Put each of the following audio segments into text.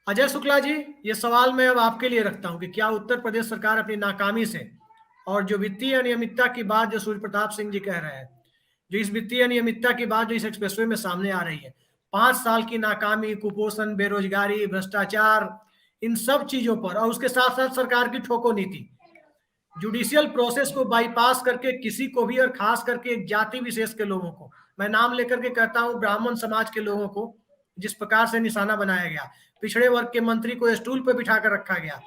अजय शुक्ला जी, ये सवाल मैं अब आपके लिए रखता हूं कि क्या उत्तर प्रदेश सरकार अपनी नाकामी से और जो वित्तीय अनियमितता की बात जो सूर्य प्रताप सिंह जी कह रहे हैं, जो इस वित्तीय अनियमितता की बात जो इस एक्सप्रेसवे में सामने आ रही है, 5 साल की नाकामी, कुपोषण, बेरोजगारी, भ्रष्टाचार, इन सब चीजों पर, और उसके साथ साथ सरकार की ठोको नीति, जुडिशियल प्रोसेस को बाईपास करके किसी को भी, और खास करके एक जाति विशेष के लोगों को, मैं नाम लेकर के कहता हूं ब्राह्मण समाज के लोगों को, जिस प्रकार से निशाना बनाया गया, पिछड़े वर्ग के मंत्री को स्टूल पर बिठा कर रखा गया,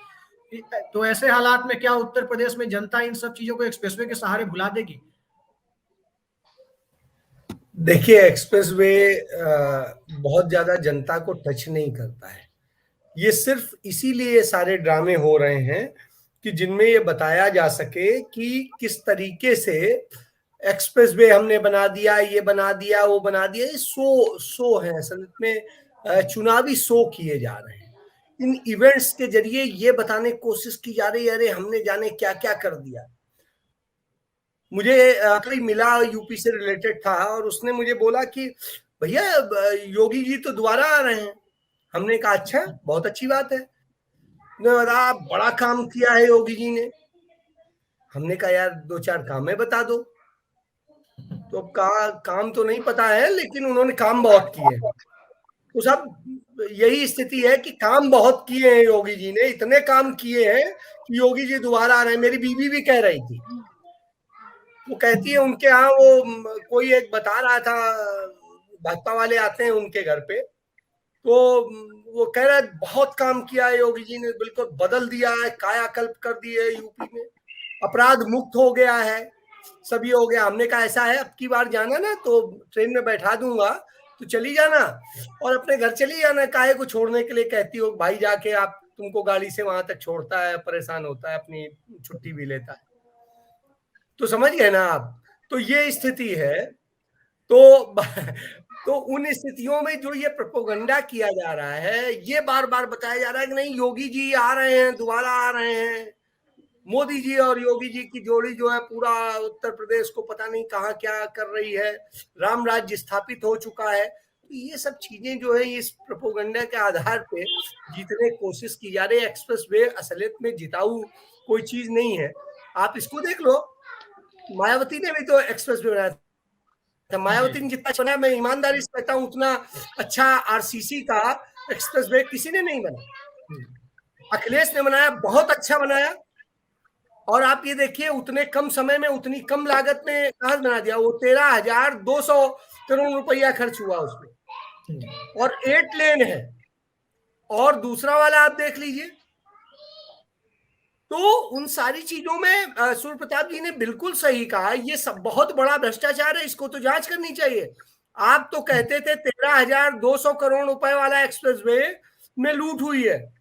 तो ऐसे हालात में क्या उत्तर प्रदेश में जनता इन सब चीजों को एक्सप्रेसवे के सहारे भुला देगी? देखिए, एक्सप्रेसवे बहुत ज्यादा जनता को टच नहीं करता है। ये सिर्फ इसीलिए सारे ड्रामे हो रहे हैं कि जिनमें ये बताया जा सके कि किस तरीके से एक्सप्रेसवे हमने बना दिया, ये बना दिया, वो बना दिया। ये शो है असल में, चुनावी शो किए जा रहे हैं। इन इवेंट्स के जरिए ये बताने की कोशिश की जा रही है, अरे हमने जाने क्या क्या कर दिया। मुझे कोई मिला, यूपी से रिलेटेड था, और उसने मुझे बोला कि भैया योगी जी तो दोबारा आ रहे हैं। हमने कहा अच्छा, बहुत अच्छी बात है। बड़ा बड़ा काम किया है योगी जी ने। हमने कहा यार 2-4 कामें बता दो। तो काम तो नहीं पता है, लेकिन उन्होंने काम बहुत किए। तो सब यही स्थिति है कि काम बहुत किए हैं योगी जी ने, इतने काम किए हैं कि योगी जी दोबारा आ रहे हैं। मेरी बीवी भी कह रही थी, वो कहती है उनके यहाँ वो कोई एक बता रहा था, भाजपा वाले आते हैं उनके घर पे, तो वो कह रहा है बहुत काम किया है योगी जी ने, बिल्कुल बदल दिया है, कायाकल्प कर दिए है यूपी में, अपराध मुक्त हो गया है, सभी हो गया। हमने कहा ऐसा है, अब की बार जाना ना तो ट्रेन में बैठा दूंगा, तो चली जाना और अपने घर चली जाना। काहे को छोड़ने के लिए कहती हो भाई, जाके आप तुमको गाड़ी से वहां तक छोड़ता है, परेशान होता है, अपनी छुट्टी भी लेता है। तो समझ गए ना आप? तो ये स्थिति है। तो तो उन स्थितियों में जो ये प्रोपोगंडा किया जा रहा है, ये बार बार बताया जा रहा है कि नहीं योगी जी आ रहे हैं, दोबारा आ रहे हैं। मोदी जी और योगी जी की जोड़ी जो है पूरा उत्तर प्रदेश को पता नहीं कहाँ क्या कर रही है, राम राज्य स्थापित हो चुका है। तो ये सब चीजें जो है इस प्रोपोगंडा के आधार पे जीतने की कोशिश की जा रही है। एक्सप्रेस वे असलियत में जिताऊ कोई चीज नहीं है। आप इसको देख लो, मायावती ने भी तो एक्सप्रेस वे बनाया था। मायावती ने जितना बनाया, मैं ईमानदारी से कहता हूँ, उतना अच्छा आरसीसी का एक्सप्रेस वे किसी ने नहीं बनाया। अखिलेश ने बनाया, बहुत अच्छा बनाया। और आप ये देखिए, उतने कम समय में, उतनी कम लागत में कहा बना दिया। वो 13,200 करोड़ रुपया खर्च हुआ उसमें, और 8 लेन है। और दूसरा वाला आप देख लीजिए। तो उन सारी चीजों में सूर्य प्रताप जी ने बिल्कुल सही कहा, ये सब बहुत बड़ा भ्रष्टाचार है, इसको तो जांच करनी चाहिए। आप तो कहते थे 13,200 करोड़ रुपए वाला एक्सप्रेसवे में लूट हुई है,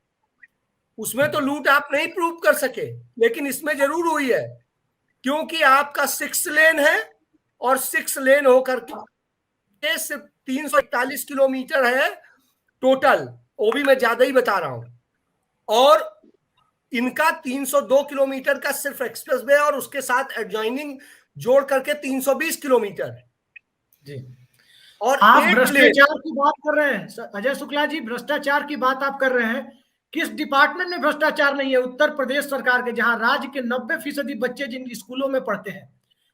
उसमें तो लूट आप नहीं प्रूव कर सके, लेकिन इसमें जरूर हुई है, क्योंकि आपका 6 लेन है, और 6 लेन होकर के सिर्फ 341 किलोमीटर है टोटल, वो भी मैं ज्यादा ही बता रहा हूं। और इनका 302 किलोमीटर का सिर्फ एक्सप्रेस वे, और उसके साथ एडजॉइनिंग जोड़ करके 320 किलोमीटर है जी। और आप 8 लेन। भ्रष्टाचार की बात कर रहे हैं अजय शुक्ला जी, भ्रष्टाचार की बात आप कर रहे हैं। किस डिपार्टमेंट में भ्रष्टाचार नहीं है उत्तर प्रदेश सरकार के, जहां राज्य के 90% बच्चे जिन स्कूलों में पढ़ते हैं,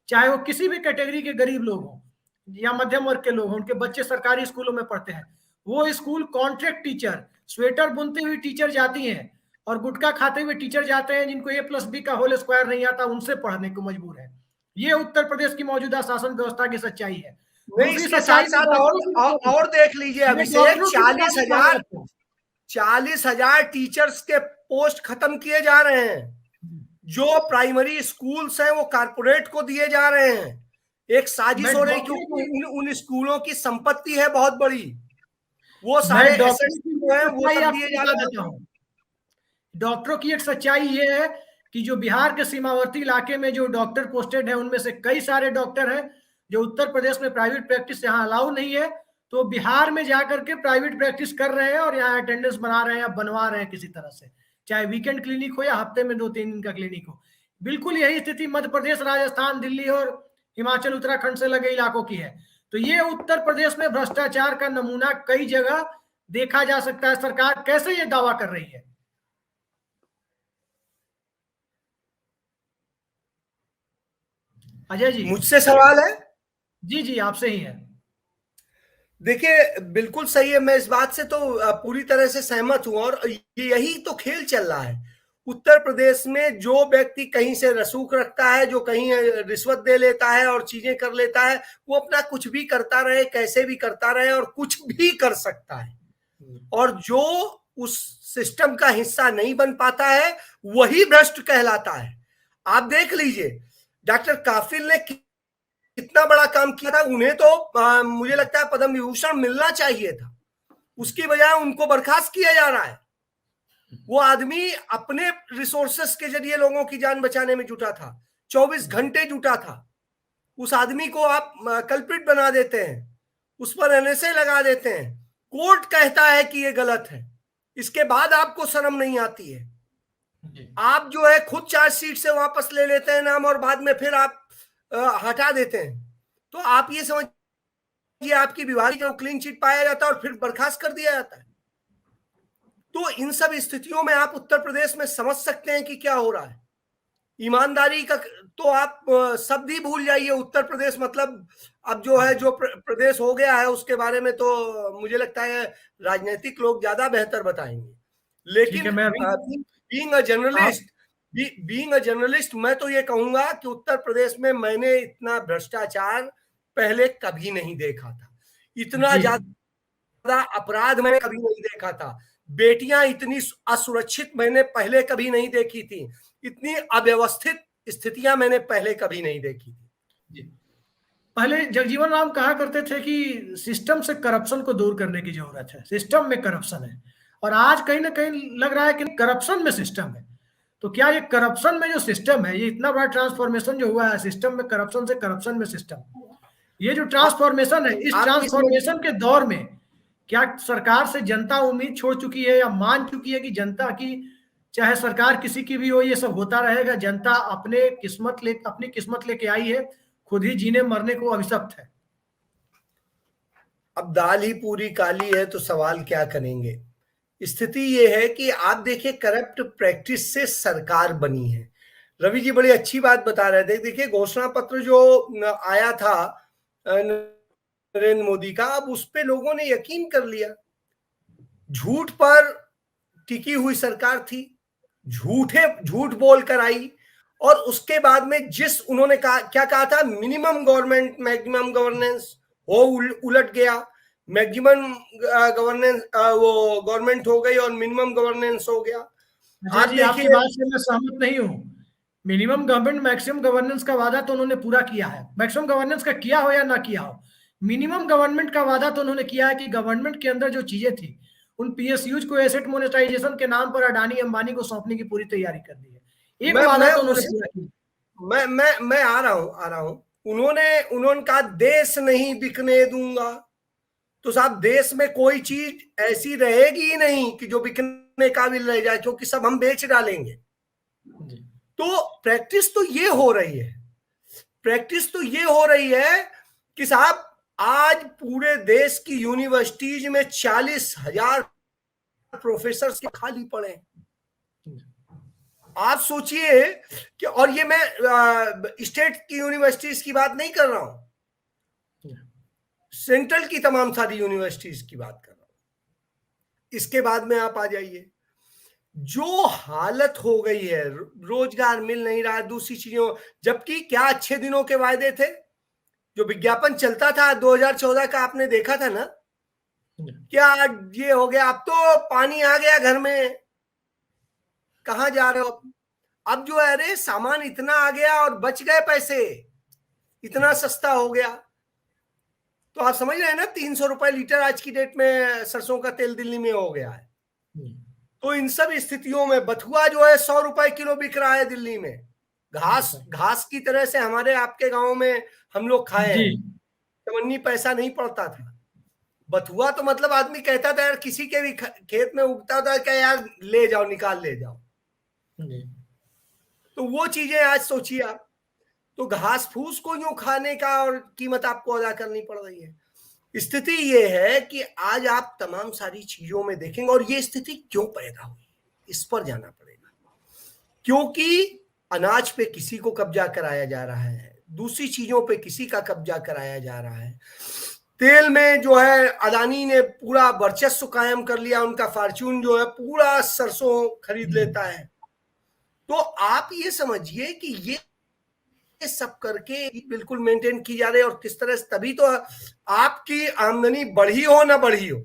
चाहे वो किसी भी कैटेगरी के गरीब लोग हों या मध्यम वर्ग के लोग हों, उनके बच्चे सरकारी स्कूलों में पढ़ते हैं। वो स्कूल कॉन्ट्रैक्ट टीचर, स्वेटर बुनती हुई टीचर जाती हैं, और गुटखा खाते हुए टीचर जाते हैं, जिनको A+B का होल स्क्वायर नहीं आता, उनसे पढ़ने को मजबूर है। ये उत्तर प्रदेश की मौजूदा शासन व्यवस्था की सच्चाई है। नहीं, दूसरी इसके सच्चाई साथ में साथ और देख लीजिए अभिषेक, डॉक्टरों की बता देता हूं आपको। 40,000 टीचर्स के पोस्ट खत्म किए जा रहे हैं। जो प्राइमरी स्कूल्स हैं वो कारपोरेट को दिए जा रहे हैं। एक साजिश मैं हो रही, डॉक्टरों क्योंकि उन स्कूलों की संपत्ति है बहुत बड़ी, वो मैं सारे डॉक्टरों एसेट्स की जो है वो सच्चाई सब दिए आपको जा बता रहे देता हैं। हूं। डॉक्टरों की एक सच्चाई ये है कि जो बिहार के सीमावर्ती इलाके में जो डॉक्टर पोस्टेड है, उनमें से कई सारे डॉक्टर हैं जो उत्तर प्रदेश में प्राइवेट प्रैक्टिस यहाँ अलाउ नहीं है, तो बिहार में जाकर के प्राइवेट प्रैक्टिस कर रहे हैं और यहाँ अटेंडेंस बना रहे हैं या बनवा रहे हैं किसी तरह से, चाहे वीकेंड क्लिनिक हो या हफ्ते में 2-3 दिन का क्लिनिक हो। बिल्कुल यही स्थिति मध्य प्रदेश, राजस्थान, दिल्ली और हिमाचल उत्तराखंड से लगे इलाकों की है। तो ये उत्तर प्रदेश में भ्रष्टाचार का नमूना कई जगह देखा जा सकता है। सरकार कैसे ये दावा कर रही है? अजय जी। मुझसे सवाल है? जी जी, आपसे ही है। देखिए, बिल्कुल सही है। मैं इस बात से तो पूरी तरह से सहमत हूं, और यही तो खेल चल रहा है उत्तर प्रदेश में। जो व्यक्ति कहीं से रसूख रखता है, जो कहीं रिश्वत दे लेता है और चीजें कर लेता है, वो अपना कुछ भी करता रहे, कैसे भी करता रहे, और कुछ भी कर सकता है। और जो उस सिस्टम का हिस्सा नहीं बन पाता है, वही भ्रष्ट कहलाता है। आप देख लीजिए, डॉक्टर काफिल ने कितना बड़ा काम किया था। उन्हें तो मुझे लगता है पद्म विभूषण मिलना चाहिए था, उसकी बजाय उनको बर्खास्त किया जा रहा है। वो आदमी अपने रिसोर्सेस के जरिए लोगों की जान बचाने में जुटा था, 24 घंटे जुटा था। उस आदमी को आप कल्प्रिट बना देते हैं, उस पर एनएसए लगा देते हैं, कोर्ट कहता है कि ये गलत है, इसके बाद आपको शर्म नहीं आती है। आप जो है खुद चार्जशीट से वापस ले लेते हैं नाम, और बाद में फिर आप हटा देते हैं। तो आप ये समझिए, आपकी विभाग जो क्लीन चिट पाया जाता है और फिर बर्खास्त कर दिया जाता है। तो इन सब स्थितियों में आप उत्तर प्रदेश में समझ सकते हैं कि क्या हो रहा है। ईमानदारी का तो आप शब्द ही भूल जाइए। उत्तर प्रदेश मतलब अब जो है, जो प्रदेश हो गया है, उसके बारे में तो मुझे लगता है राजनीतिक लोग ज्यादा बेहतर बताएंगे। ठीक लेकिन है, मैं अभी बीइंग अ आप जर्नलिस्ट मैं तो ये कहूंगा कि उत्तर प्रदेश में मैंने इतना भ्रष्टाचार पहले कभी नहीं देखा था। इतना जी ज्यादा अपराध मैंने कभी नहीं देखा था। बेटियां इतनी असुरक्षित मैंने पहले कभी नहीं देखी थी। इतनी अव्यवस्थित स्थितियां मैंने पहले कभी नहीं देखी थी। जी। पहले जगजीवन राम कहा करते थे कि सिस्टम से करप्शन को दूर करने की जरूरत है, सिस्टम में करप्शन है। और आज कहीं ना कहीं लग रहा है कि करप्शन में सिस्टम है। तो क्या ये करप्शन में जो सिस्टम है, ये इतना बड़ा ट्रांसफॉर्मेशन जो हुआ है सिस्टम में, करप्शन से करप्शन में सिस्टम, ये जो आप ट्रांसफॉर्मेशन है, इस आप ये समझिए, ट्रांसफॉर्मेशन के दौर में क्या सरकार से जनता उम्मीद छोड़ चुकी है या मान चुकी है कि जनता की, चाहे सरकार किसी की भी हो, ये सब होता रहेगा? जनता अपनी किस्मत लेके आई है, खुद ही जीने मरने को अभिशप्त है। अब दाल ही पूरी काली है तो सवाल क्या करेंगे। स्थिति ये है कि आप देखिए, करप्ट प्रैक्टिस से सरकार बनी है। रवि जी बड़ी अच्छी बात बता रहे थे। देखिए, घोषणा पत्र जो आया था नरेंद्र मोदी का, अब उस पे लोगों ने यकीन कर लिया। झूठ पर टिकी हुई सरकार थी, झूठ बोल कर आई। और उसके बाद में जिस उन्होंने कहा, क्या कहा था, मिनिमम गवर्नमेंट मैक्सिमम गवर्नेंस, वो उलट गया। मैक्सिमम गवर्नेंस वो गवर्नमेंट हो गई और मिनिमम गवर्नेंस हो गया। अजय आप जी, आपकी देखिए, बात से मैं सहमत नहीं हूँ। मिनिमम गवर्नमेंट मैक्सिमम गवर्नेंस का वादा तो उन्होंने पूरा किया है। मैक्सिमम गवर्नेंस का किया हो या ना किया हो, मिनिमम गवर्नमेंट का वादा तो उन्होंने किया है कि गवर्नमेंट के अंदर जो चीजें थी, उन पीएसयूज को एसेट मोनेटाइजेशन के नाम पर अडानी अंबानी को सौंपने की पूरी तैयारी कर दी है। एक वादा मैं तो उन्होंने उसी पूरा किया। मैं आ रहा हूं। उन्होंने कहा देश नहीं बिकने दूंगा। तो साहब, देश में कोई चीज ऐसी रहेगी ही नहीं कि जो बिकने काबिल रह जाए, क्योंकि सब हम बेच डालेंगे। जी तो प्रैक्टिस तो ये हो रही है, प्रैक्टिस तो ये हो रही है कि साहब, आज पूरे देश की यूनिवर्सिटीज में 40,000 प्रोफेसर के खाली पड़े हैं। आप सोचिए कि, और ये मैं स्टेट की यूनिवर्सिटीज की बात नहीं कर रहा हूं, सेंट्रल की तमाम सारी यूनिवर्सिटीज की बात कर रहा हूं। इसके बाद में आप आ जाइए, जो हालत हो गई है, रोजगार मिल नहीं रहा, दूसरी चीजों, जबकि क्या अच्छे दिनों के वायदे थे। जो विज्ञापन चलता था 2014 का, आपने देखा था ना, क्या ये हो गया, अब तो पानी आ गया घर में, कहां जा रहे हो। अब जो है, अरे सामान इतना आ गया और बच गए पैसे, इतना सस्ता हो गया। तो आप समझ रहे हैं ना, 300 रुपए लीटर आज की डेट में सरसों का तेल दिल्ली में हो गया है। तो इन सब स्थितियों में बथुआ जो है 100 रुपए किलो बिक रहा है दिल्ली में। घास घास की तरह से हमारे आपके गांव में हम लोग खाए जी हैं, चवन्नी पैसा नहीं पड़ता था। बथुआ तो मतलब आदमी कहता था यार, किसी के भी खेत में उगता था क्या यार, ले जाओ, निकाल ले जाओ। जी तो वो चीजें आज सोचिए आप, तो घास फूस को यूं खाने का और कीमत आपको अदा करनी पड़ रही है। स्थिति ये है कि आज आप तमाम सारी चीजों में देखेंगे, और ये स्थिति क्यों पैदा हुई इस पर जाना पड़ेगा। क्योंकि अनाज पे किसी को कब्जा कराया जा रहा है, दूसरी चीजों पे किसी का कब्जा कराया जा रहा है। तेल में जो है अदानी ने पूरा वर्चस्व कायम कर लिया, उनका फॉर्च्यून जो है पूरा सरसों खरीद लेता है। तो आप ये समझिए कि ये सब करके बिल्कुल मेंटेन की जा रही है, और किस तरह से, तभी तो आपकी आमदनी बढ़ी हो ना बढ़ी हो,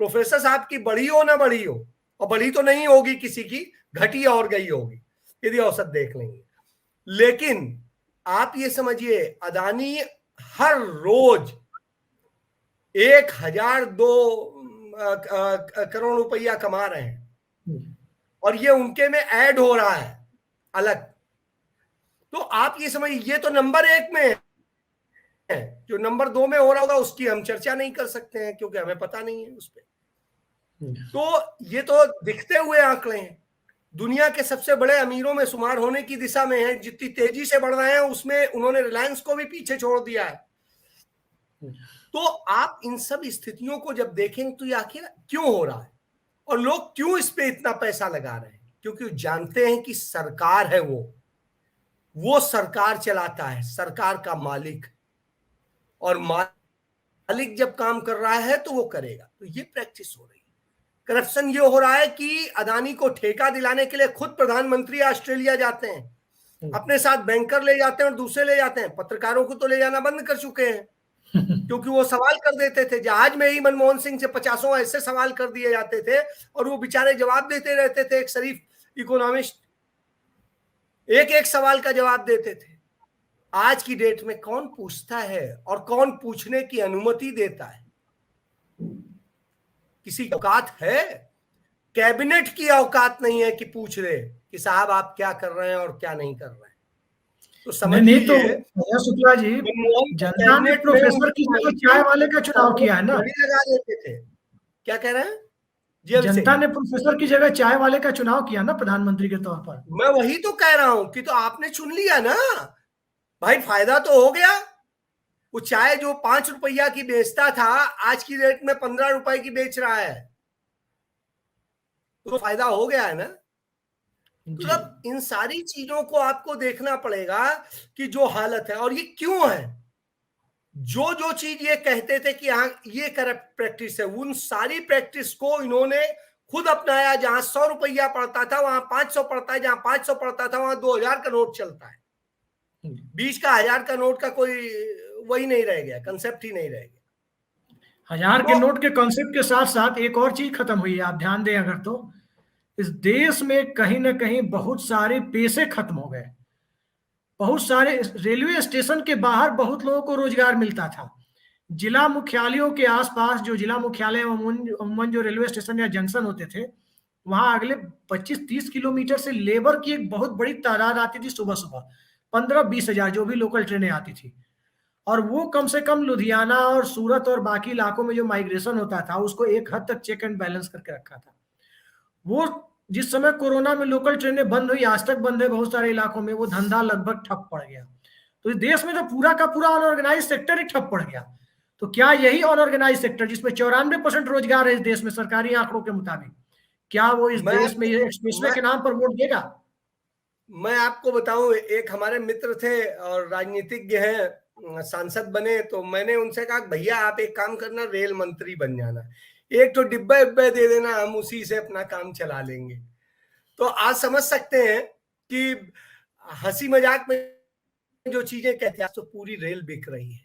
प्रोफेसर साहब की बढ़ी हो ना बढ़ी हो, और बढ़ी तो नहीं होगी किसी की, घटी और गई होगी यदि औसत देख लेंगे। लेकिन आप ये समझिए अदानी हर रोज 1,002 करोड़ रुपया कमा रहे हैं, और ये उनके में ऐड हो रहा है अलग। तो आप ये समझिए ये तो नंबर 1 में है, जो नंबर 2 में हो रहा होगा उसकी हम चर्चा नहीं कर सकते हैं क्योंकि हमें पता नहीं है उस पर। तो ये तो दिखते हुए आंकड़े हैं, दुनिया के सबसे बड़े अमीरों में शुमार होने की दिशा में है। जितनी तेजी से बढ़ रहे हैं उसमें उन्होंने रिलायंस को भी पीछे छोड़ दिया है। तो आप इन सब स्थितियों को जब देखेंगे तो ये आखिर क्यों हो रहा है, और लोग क्यों इस पे इतना पैसा लगा रहे हैं, क्योंकि जानते हैं कि सरकार है, वो सरकार चलाता है, सरकार का मालिक, और मालिक जब काम कर रहा है तो वो करेगा। तो ये प्रैक्टिस हो रही है। करप्शन ये हो रहा है कि अदानी को ठेका दिलाने के लिए खुद प्रधानमंत्री ऑस्ट्रेलिया जाते हैं, अपने साथ बैंकर ले जाते हैं और दूसरे ले जाते हैं। पत्रकारों को तो ले जाना बंद कर चुके हैं क्योंकि वो सवाल कर देते थे। जहाज में ही मनमोहन सिंह से 50 ऐसे सवाल कर दिए जाते थे और वो बेचारे जवाब देते रहते थे। एक शरीफ इकोनॉमिस्ट एक एक सवाल का जवाब देते थे। आज की डेट में कौन पूछता है और कौन पूछने की अनुमति देता है? किसी की औकात है? कैबिनेट की औकात नहीं है कि पूछ रहे कि साहब आप क्या कर रहे हैं और क्या नहीं कर रहे हैं। तो समझ नहीं तो लीजिए शुक्ला जी, जनता ने प्रोफेसर की जगह चाय वाले का चुनाव किया है ना। लगा देते थे। क्या कह रहे हैं? जनता ने प्रोफेसर की जगह चाय वाले का चुनाव किया ना प्रधानमंत्री के तौर पर। मैं वही तो कह रहा हूं कि तो आपने चुन लिया ना भाई, फायदा तो हो गया। वो चाय जो 5 रुपया की बेचता था आज की रेट में 15 रुपए की बेच रहा है, तो फायदा हो गया है ना। तो अब इन सारी चीजों को आपको देखना पड़ेगा कि जो हालत है, और ये क्यों है। जो जो चीज ये कहते थे कि हाँ ये करप्ट प्रैक्टिस है, उन सारी प्रैक्टिस को इन्होंने खुद अपनाया। जहां 100 रुपया पड़ता था वहां 500 पड़ता है, जहां 500 पड़ता था वहां 2000 का नोट चलता है। 20 का 1000 का नोट का कोई वही नहीं रह गया, कंसेप्ट ही नहीं रह गया। 1000 के नोट के कॉन्सेप्ट के साथ साथ एक और चीज खत्म हुई है, आप ध्यान दें अगर, तो इस देश में कहीं ना कहीं बहुत सारे पैसे खत्म हो गए। बहुत सारे रेलवे स्टेशन के बाहर बहुत लोगों को रोजगार मिलता था। जिला मुख्यालयों के आसपास, जो जिला मुख्यालय अमूमन जो रेलवे स्टेशन या जंक्शन होते थे, वहां अगले 25-30 किलोमीटर से लेबर की एक बहुत बड़ी तादाद आती थी सुबह सुबह, 15-20 हजार जो भी लोकल ट्रेनें आती थी। और वो कम से कम लुधियाना और सूरत और बाकी इलाकों में जो माइग्रेशन होता था उसको एक हद तक चेक एंड बैलेंस करके रखा था। वो जिस समय कोरोना में लोकल ट्रेनें बंद हुई, आज तक बंद है बहुत सारे इलाकों में, वो धंधा लगभग ठप पड़ गया। तो इस देश में तो पूरा का पूरा अनऑर्गेनाइज सेक्टर ही ठप पड़ गया। तो क्या यही अनऑर्गेनाइज सेक्टर जिसमें 94% रोजगार है इस देश में सरकारी आंकड़ों के मुताबिक, क्या वो इस देश में एक्सप्रेसवे के नाम पर वोट देगा? मैं आपको बताऊं, एक हमारे मित्र थे और राजनीतिज्ञ हैं, सांसद बने, तो मैंने उनसे कहा भैया आप एक काम करना, रेल मंत्री बन जाना, एक तो डिब्बे डिब्बे दे देना, हम उसी से अपना काम चला लेंगे। तो आज समझ सकते हैं कि हंसी मजाक में जो चीजें कहते हैं, आज तो पूरी रेल बिक रही है,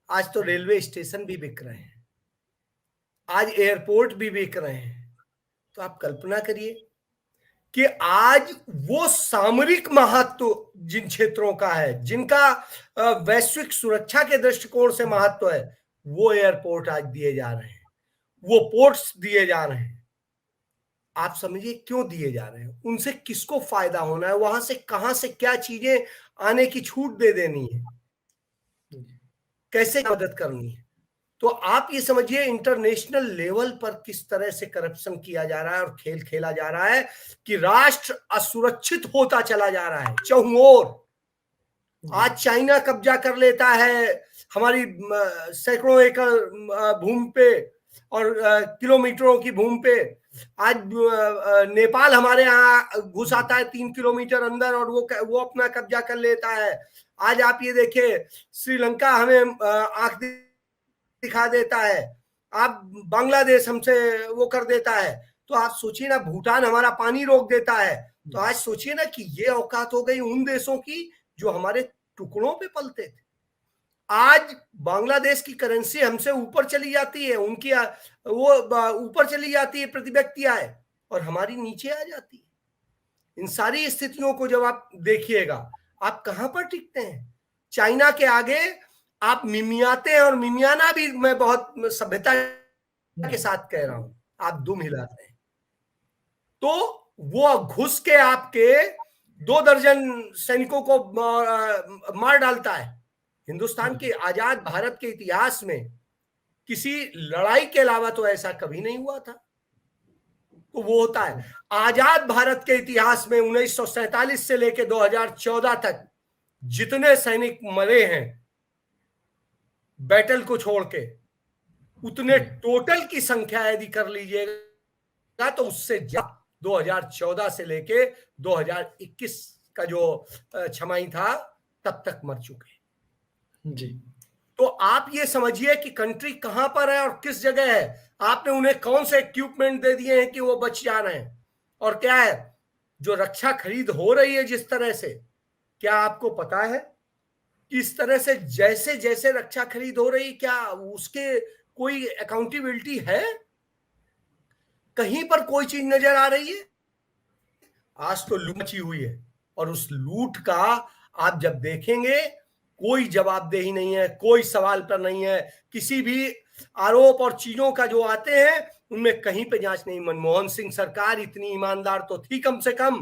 आज तो रेलवे स्टेशन भी बिक रहे हैं, आज एयरपोर्ट भी बिक रहे हैं। तो आप कल्पना करिए कि आज वो सामरिक महत्व जिन क्षेत्रों का है, जिनका वैश्विक सुरक्षा के दृष्टिकोण से महत्व है, वो एयरपोर्ट आज दिए जा रहे हैं, वो पोर्ट्स दिए जा रहे हैं। आप समझिए क्यों दिए जा रहे हैं, उनसे किसको फायदा होना है, वहां से कहां से क्या चीजें आने की छूट दे देनी है, कैसे मदद करनी है। तो आप ये समझिए इंटरनेशनल लेवल पर किस तरह से करप्शन किया जा रहा है और खेल खेला जा रहा है कि राष्ट्र असुरक्षित होता चला जा रहा है चहुओर। आज चाइना कब्जा कर लेता है हमारी सैकड़ों एकड़ भूमि पे और किलोमीटरों की भूमि पे। आज नेपाल हमारे यहाँ घुस आता है 3 किलोमीटर अंदर और वो अपना कब्जा कर लेता है। आज आप ये देखिए, श्रीलंका हमें आंख दिखा देता है, आप बांग्लादेश हमसे वो कर देता है। तो आप सोचिए ना, भूटान हमारा पानी रोक देता है। तो आज सोचिए ना कि ये औकात हो गई उन देशों की जो हमारे टुकड़ों पे पलते थे। आज बांग्लादेश की करेंसी हमसे ऊपर चली जाती है, उनकी वो ऊपर चली जाती है प्रति व्यक्ति आय, और हमारी नीचे आ जाती है। इन सारी स्थितियों को जब आप देखिएगा, आप कहां पर टिकते हैं? चाइना के आगे आप मिमियाते हैं, और मिमियाना भी मैं बहुत सभ्यता के साथ कह रहा हूं, आप दुम हिलाते हैं। तो वो घुस के आपके 2 दर्जन सैनिकों को मार डालता है। हिंदुस्तान के आजाद भारत के इतिहास में किसी लड़ाई के अलावा तो ऐसा कभी नहीं हुआ था। तो वो होता है आजाद भारत के इतिहास में 1947 से लेकर 2014 तक जितने सैनिक मरे हैं बैटल को छोड़ के, उतने टोटल की संख्या यदि कर लीजिएगा तो उससे 2014 से लेके 2021 का जो छमाही था तब तक मर चुके जी। तो आप ये समझिए कि कंट्री कहां पर है और किस जगह है। आपने उन्हें कौन से इक्विपमेंट दे दिए हैं कि वो बच जा रहे हैं। और क्या है, जो रक्षा खरीद हो रही है जिस तरह से, क्या आपको पता है इस तरह से जैसे जैसे रक्षा खरीद हो रही, क्या उसके कोई अकाउंटेबिलिटी है? कहीं पर कोई चीज नजर आ रही है? आज तो लूट मची हुई है, और उस लूट का आप जब देखेंगे कोई जवाबदेही नहीं है, कोई सवाल पर नहीं है। किसी भी आरोप और चीजों का जो आते हैं उनमें कहीं पे जांच नहीं। मनमोहन सिंह सरकार इतनी ईमानदार तो थी कम से कम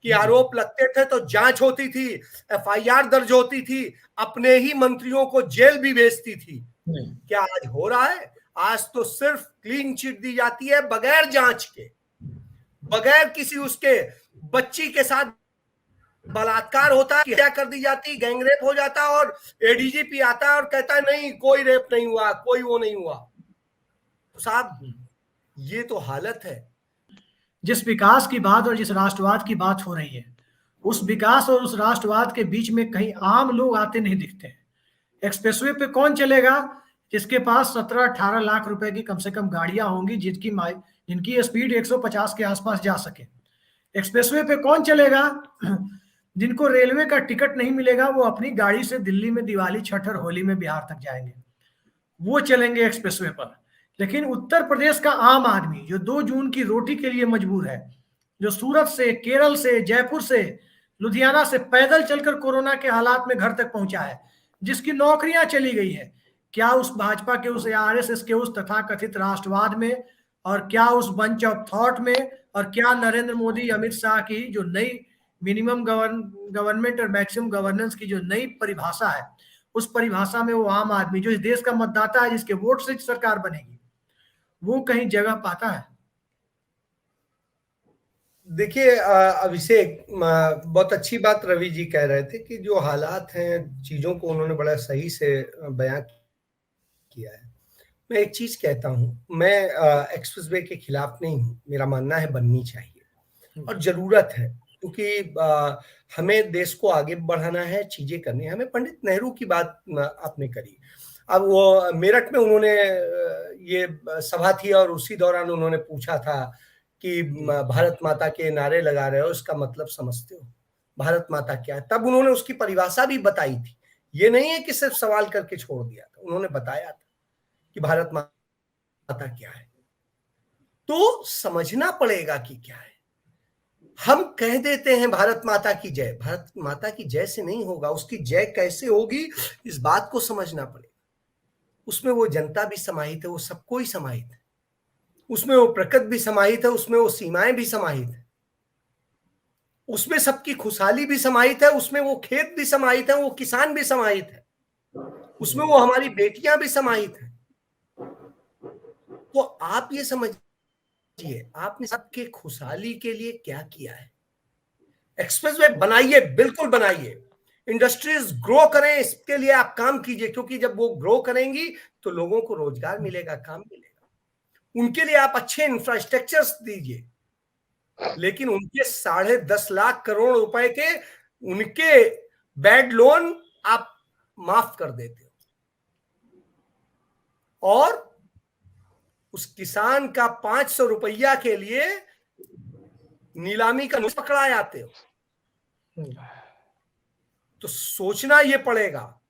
कि आरोप लगते थे तो जांच होती थी, एफआईआर दर्ज होती थी, अपने ही मंत्रियों को जेल भी भेजती थी। क्या आज हो रहा है? आज तो सिर्फ क्लीन चिट दी जाती है बगैर जांच के, बगैर किसी उसके। बच्ची के साथ बलात्कार होता है, क्या कर दी जाती, गैंगरेप हो जाता है, और एडीजीपी आता है और कहता है नहीं कोई रेप नहीं हुआ, कोई वो नहीं हुआ। तो साहब ये तो हालत है। जिस विकास की बात और जिस राष्ट्रवाद की बात हो रही है, उस विकास और उस राष्ट्रवाद के बीच में कहीं आम लोग आते नहीं दिखते हैं। एक्सप्रेसवे पे कौन चलेगा जिसके पास 17-18 लाख रुपए की कम से कम गाड़ियां होंगी जिनकी स्पीड 150 के आसपास जा सके। एक्सप्रेसवे पे कौन चलेगा जिनको रेलवे का टिकट नहीं मिलेगा, वो अपनी गाड़ी से दिल्ली में दिवाली, छठ और होली में बिहार तक जाएंगे, वो चलेंगे एक्सप्रेसवे पर। लेकिन उत्तर प्रदेश का आम आदमी जो 2 जून की रोटी के लिए मजबूर है, जो सूरत से, केरल से, जयपुर से, लुधियाना से पैदल चलकर कोरोना के हालात में घर तक पहुंचा है, जिसकी नौकरियां चली गई है, क्या उस भाजपा के, उस आरएसएस के, उस तथाकथित राष्ट्रवाद में, और क्या उस बंच ऑफ थॉट में, और क्या नरेंद्र मोदी, अमित शाह की जो नई मिनिमम गवर्नमेंट और मैक्सिमम गवर्नेंस की जो नई परिभाषा है, उस परिभाषा में वो आम आदमी जो इस देश का मतदाता है, जिसके वोट से सरकार बनेगी, वो कहीं जगह पाता है? देखिए अभिषेक, बहुत अच्छी बात रवि जी कह रहे थे कि जो हालात हैं, चीजों को उन्होंने बड़ा सही से बयां किया है। मैं एक चीज कहता हूं, मैं एक्सप्रेसवे के खिलाफ नहीं हूं। मेरा मानना है बननी चाहिए और जरूरत है, क्योंकि हमें देश को आगे बढ़ाना है, चीजें करनी है हमें। पंडित नेहरू की बात आपने करी। अब वो मेरठ में उन्होंने ये सभा थी और उसी दौरान उन्होंने पूछा था कि भारत माता के नारे लगा रहे हो, इसका मतलब समझते हो? भारत माता क्या है? तब उन्होंने उसकी परिभाषा भी बताई थी। ये नहीं है कि सिर्फ सवाल करके छोड़ दिया था, उन्होंने बताया था कि भारत माता क्या है। तो समझना पड़ेगा कि क्या है। हम कह देते हैं भारत माता की जय, भारत माता की जय से नहीं होगा। उसकी जय कैसे होगी, इस बात को समझना पड़ेगा। उसमें वो जनता भी समाहित है, वो सबको ही समाहित है, उसमें वो प्रकृति भी समाहित है, उसमें वो सीमाएं भी समाहित है, उसमें सबकी खुशहाली भी समाहित है, उसमें वो खेत भी समाहित है, वो किसान भी समाहित है, उसमें वो हमारी बेटियां भी समाहित हैं। तो आप ये समझिए, आपने सबके खुशहाली के लिए क्या किया है। एक्सप्रेसवे बनाइए, बिल्कुल बनाइए, इंडस्ट्रीज ग्रो करें, इसके लिए आप काम कीजिए, क्योंकि जब वो ग्रो करेंगी तो लोगों को रोजगार मिलेगा, काम मिलेगा। उनके लिए आप अच्छे इंफ्रास्ट्रक्चर्स दीजिए, लेकिन उनके 10.5 लाख करोड़ रुपए के उनके बैड लोन आप माफ कर देते हो, और उस किसान का 500 रुपया के लिए नीलामी का नोटिस पकड़ा जाते हो। तो सोचना ये पड़ेगा।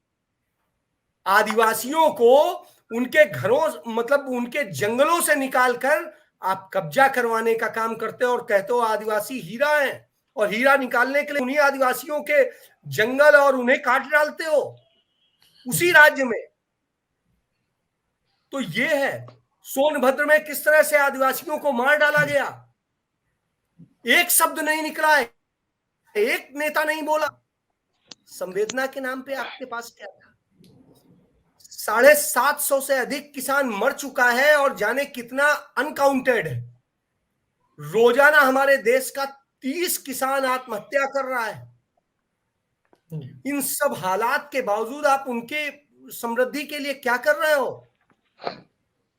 आदिवासियों को उनके घरों, मतलब उनके जंगलों से निकालकर आप कब्जा करवाने का काम करते हो और कहते हो आदिवासी हीरा है, और हीरा निकालने के लिए उन्हीं आदिवासियों के जंगल और उन्हें काट डालते हो उसी राज्य में। तो ये है सोनभद्र में किस तरह से आदिवासियों को मार डाला गया, एक शब्द नहीं निकला है, एक नेता नहीं बोला। संवेदना के नाम पे आपके पास क्या था? 750 से अधिक किसान मर चुका है, और जाने कितना अनकाउंटेड है। रोजाना हमारे देश का 30 किसान आत्महत्या कर रहा है। इन सब हालात के बावजूद आप उनके समृद्धि के लिए क्या कर रहे हो?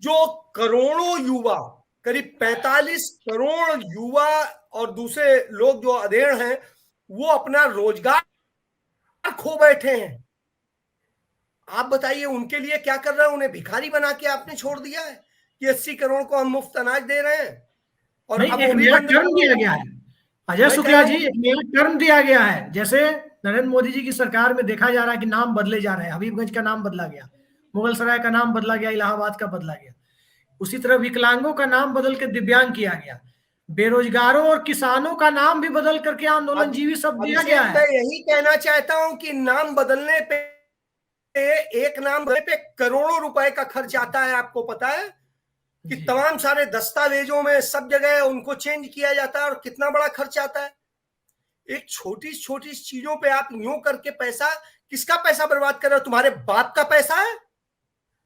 जो करोड़ों युवा, करीब 45 करोड़ युवा और दूसरे लोग जो अधेड़ हैं, वो अपना रोजगार खो बैठे हैं। आप बताइए उनके लिए क्या कर रहे हैं? उन्हें भिखारी बना के आपने छोड़ दिया है कि 80 करोड़ को हम मुफ्त अनाज दे रहे हैं, और अब एक वो भी नया बंद टर्म दिया गया है अजय शुक्ला जी, एक नया टर्म दिया गया है। जैसे नरेंद्र मोदी जी की सरकार में देखा जा रहा है कि नाम बदले जा रहे हैं, हबीबगंज का नाम बदला गया, मुगलसराय का नाम बदला गया, इलाहाबाद का बदला गया। उसी तरह विकलांगों का नाम बदल के दिव्यांग किया गया, बेरोजगारों और किसानों का नाम भी बदल करके आंदोलन जीवी शब्द दिया गया है। मैं यही कहना चाहता हूं कि नाम बदलने पे, एक नाम बदलने पे करोड़ों रुपए का खर्च आता है। आपको पता है कि तमाम सारे दस्तावेजों में सब जगह उनको चेंज किया जाता है, और कितना बड़ा खर्च आता है। एक छोटी छोटी चीजों पे आप यूं करके पैसा, किसका पैसा बर्बाद कर रहे हो? तुम्हारे बाप का पैसा है,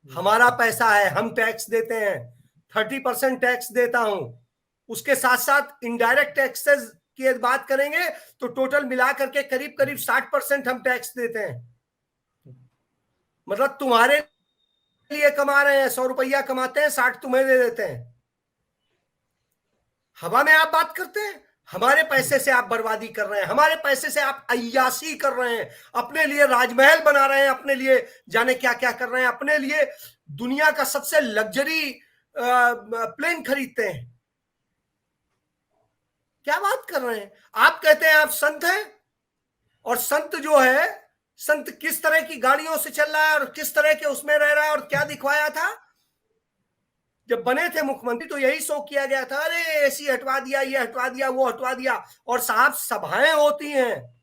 हमारा पैसा है, हम टैक्स देते हैं। 30% टैक्स देता हूं, उसके साथ साथ इनडायरेक्ट टैक्सेस की बात करेंगे तो टोटल मिला करके करीब करीब 60% हम टैक्स देते हैं। मतलब तुम्हारे लिए कमा रहे हैं, 100 रुपया कमाते हैं, 60 तुम्हें दे देते हैं। हवा में आप बात करते हैं। हमारे पैसे से आप बर्बादी कर रहे हैं, हमारे पैसे से आप अय्याशी कर रहे हैं, अपने लिए राजमहल बना रहे हैं, अपने लिए जाने क्या क्या कर रहे हैं, अपने लिए दुनिया का सबसे लग्जरी प्लेन खरीदते हैं। क्या बात कर रहे हैं? आप कहते हैं आप संत हैं, और संत जो है, संत किस तरह की गाड़ियों से चल रहा है और किस तरह के उसमें रह रहा है, और क्या दिखवाया था जब बने थे मुख्यमंत्री? तो यही शो किया गया था, अरे एसी हटवा दिया, ये हटवा दिया, वो हटवा दिया। और साहब सभाएं होती हैं,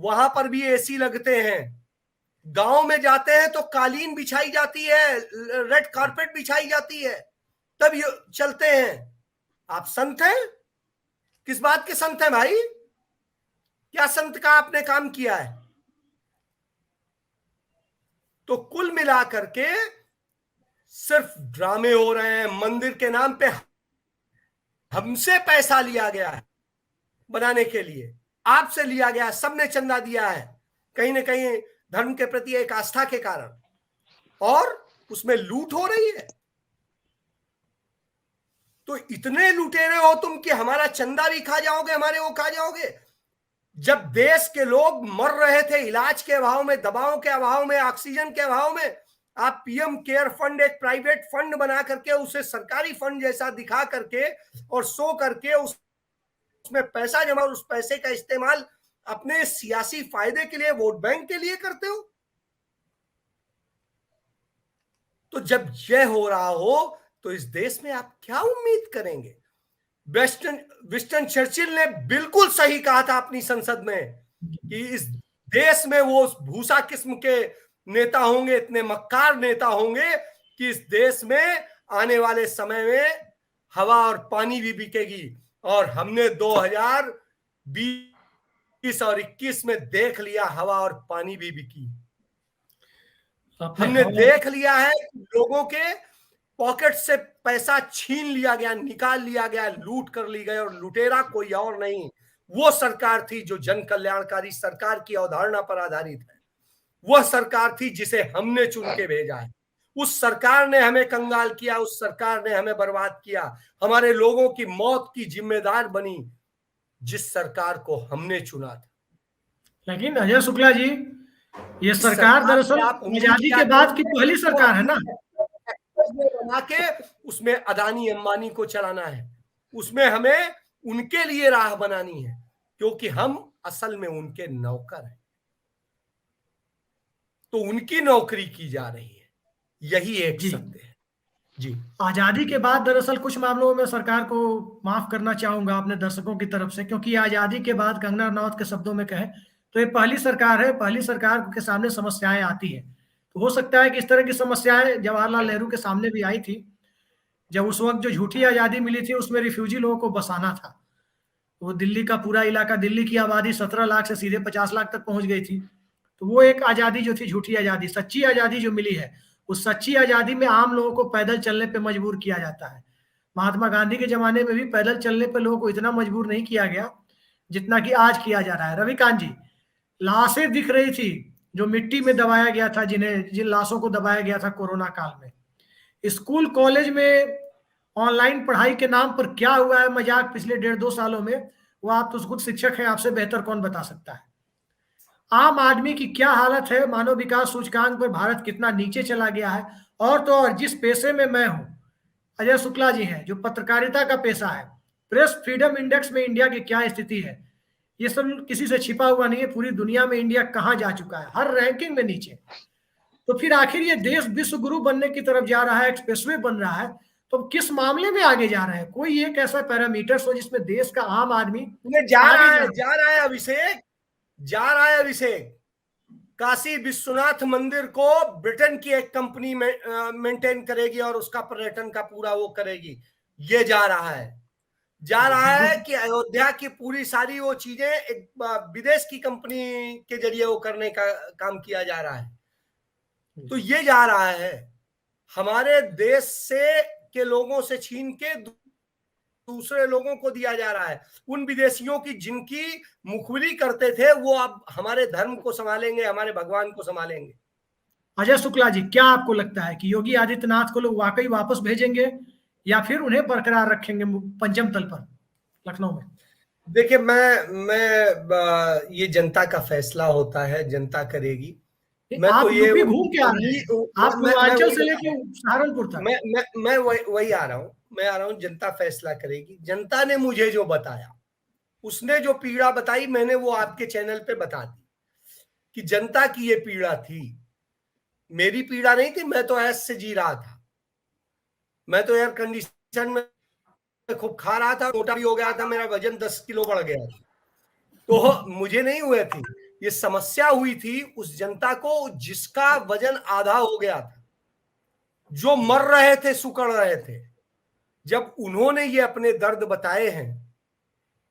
वहां पर भी एसी लगते हैं। गांव में जाते हैं तो कालीन बिछाई जाती है, रेड कारपेट बिछाई जाती है, तब ये चलते हैं। आप संत हैं? किस बात के संत हैं भाई? क्या संत का आपने काम किया है? तो कुल मिलाकर के सिर्फ ड्रामे हो रहे हैं। मंदिर के नाम पे हमसे पैसा लिया गया है बनाने के लिए, आपसे लिया गया है, सबने चंदा दिया है, कहीं ना कहीं धर्म के प्रति एक आस्था के कारण, और उसमें लूट हो रही है। तो इतने लुटेरे हो तुम कि हमारा चंदा भी खा जाओगे, हमारे वो खा जाओगे। जब देश के लोग मर रहे थे इलाज के अभाव में, दवाओं के अभाव में, ऑक्सीजन के अभाव में, आप पीएम केयर फंड, एक प्राइवेट फंड बना करके उसे सरकारी फंड जैसा दिखा करके और शो करके उसमें पैसा जमा, और उस पैसे का इस्तेमाल अपने सियासी फायदे के लिए, वोट बैंक के लिए करते हो। तो जब यह हो रहा हो तो इस देश में आप क्या उम्मीद करेंगे? विंस्टन चर्चिल ने बिल्कुल सही कहा था अपनी संसद में कि इस देश में वो भूसा किस्म के नेता होंगे, इतने मक्कार नेता होंगे कि इस देश में आने वाले समय में हवा और पानी भी बिकेगी। और हमने 2020 और 21 में देख लिया, हवा और पानी भी बिकी। हमने देख लिया है लोगों के पॉकेट से पैसा छीन लिया गया, निकाल लिया गया, लूट कर ली गई, और लुटेरा कोई और नहीं, वो सरकार थी जो जन कल्याणकारी सरकार की अवधारणा पर आधारित है। वह सरकार थी जिसे हमने चुन के भेजा है। उस सरकार ने हमें कंगाल किया, उस सरकार ने हमें बर्बाद किया, हमारे लोगों की मौत की जिम्मेदार बनी जिस सरकार को हमने चुना था। लेकिन अजय शुक्ला जी, ये सरकार सरकार दरअसल से आप उम्मीद आजादी क्या के बाद की करेंगे? पहली सरकार है ना। बना के उसमें अदानी अंबानी को चलाना है, उसमें हमें उनके लिए राह बनानी है, क्योंकि हम असल में उनके नौकर हैं। तो उनकी नौकरी की जा रही है, यही एक जी, सत्य है। जी, आजादी के बाद दरअसल कुछ मामलों में सरकार को माफ करना चाहूंगा अपने दर्शकों की तरफ से, क्योंकि आजादी के बाद कंगना रनौत के शब्दों में कहें तो ये पहली सरकार है, पहली सरकार के सामने समस्याएं आती है। तो हो सकता है कि इस तरह की समस्याएं जवाहरलाल नेहरू के सामने भी आई थी, जब उस वक्त जो झूठी आजादी मिली थी उसमें रिफ्यूजी लोगों को बसाना था। वो दिल्ली का पूरा इलाका, दिल्ली की आबादी 17 लाख से सीधे 50 लाख तक पहुंच गई थी। तो वो एक आजादी जो थी झूठी आजादी, सच्ची आजादी जो मिली है, उस सच्ची आजादी में आम लोगों को पैदल चलने पे मजबूर किया जाता है। महात्मा गांधी के जमाने में भी पैदल चलने पे लोगों को इतना मजबूर नहीं किया गया जितना कि आज किया जा रहा है। रविकांत जी, लाशें दिख रही थी जो मिट्टी में दबाया गया था, जिन लाशों को दबाया गया था कोरोना काल में। स्कूल कॉलेज में ऑनलाइन पढ़ाई के नाम पर क्या हुआ है मजाक पिछले 1.5-2 सालों में, वो आप तो खुद शिक्षक हैं, आपसे बेहतर कौन बता सकता है। आम आदमी की क्या हालत है, मानव विकास सूचकांक पर भारत कितना नीचे चला गया है। और तो और जिस पेशे में मैं हूं, अजय शुक्ला जी हैं, जो पत्रकारिता का पेशा है, प्रेस फ्रीडम इंडेक्स में इंडिया की क्या स्थिति है, ये सब किसी से छिपा हुआ नहीं है। पूरी दुनिया में इंडिया कहां जा चुका है, हर रैंकिंग में नीचे। तो फिर आखिर ये देश विश्व गुरु बनने की तरफ जा रहा है, एक्सप्रेसवे बन रहा है, तो किस मामले में आगे जा रहे हैं? कोई एक ऐसा पैरामीटर हो जिसमें देश का आम आदमी ये जा आगे रहा जा है, अभिषेक, जा रहा है अभिषेक। काशी विश्वनाथ मंदिर को ब्रिटेन की एक कंपनी में मेंटेन करेगी और उसका पर्यटन का पूरा वो करेगी। ये जा रहा है कि अयोध्या की पूरी सारी वो चीजें एक विदेश की कंपनी के जरिए वो करने का काम किया जा रहा है। तो ये जा रहा है, हमारे देश से के लोगों से छीन के दूसरे लोगों को दिया जा रहा है। उन विदेशियों की जिनकी मुखबिरी करते थे वो अब हमारे धर्म को संभालेंगे, हमारे भगवान को संभालेंगे। अजय शुक्ला जी, क्या आपको लगता है कि योगी आदित्यनाथ को लोग वाकई वापस भेजेंगे या फिर उन्हें बरकरार रखेंगे पंचम तल पर लखनऊ में? देखिए, मैं ये जनता का फैसला होता है, जनता करेगी। मैं आप तो ये यूपी घूम के आ रहे हैं, आप पूर्वांचल से लेके सहारनपुर तक। मैं वही आ रहा हूँ, जनता फैसला करेगी। जनता ने मुझे जो बताया, उसने जो पीड़ा बताई, मैंने वो आपके चैनल पे बता दी कि जनता की ये पीड़ा थी, मेरी पीड़ा नहीं थी। मैं तो ऐश से जी रहा था, मैं तो एयर कंडीशन में खूब खा रहा था, मोटा भी हो गया था, मेरा वजन 10 किलो बढ़ गया था। तो मुझे नहीं हुए थी, ये समस्या हुई थी उस जनता को जिसका वजन आधा हो गया था, जो मर रहे थे, सुकड़ रहे थे। जब उन्होंने ये अपने दर्द बताए हैं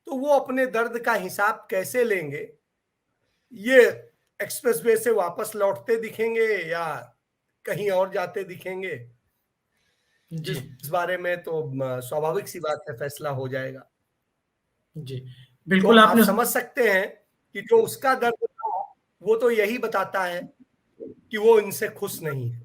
तो वो अपने दर्द का हिसाब कैसे लेंगे? ये एक्सप्रेसवे से वापस लौटते दिखेंगे या कहीं और जाते दिखेंगे, इस बारे में तो स्वाभाविक सी बात है, फैसला हो जाएगा। जी तो बिल्कुल, आप आपने समझ सकते हैं कि जो उसका दर्द था वो तो यही बताता है कि वो इनसे खुश नहीं है।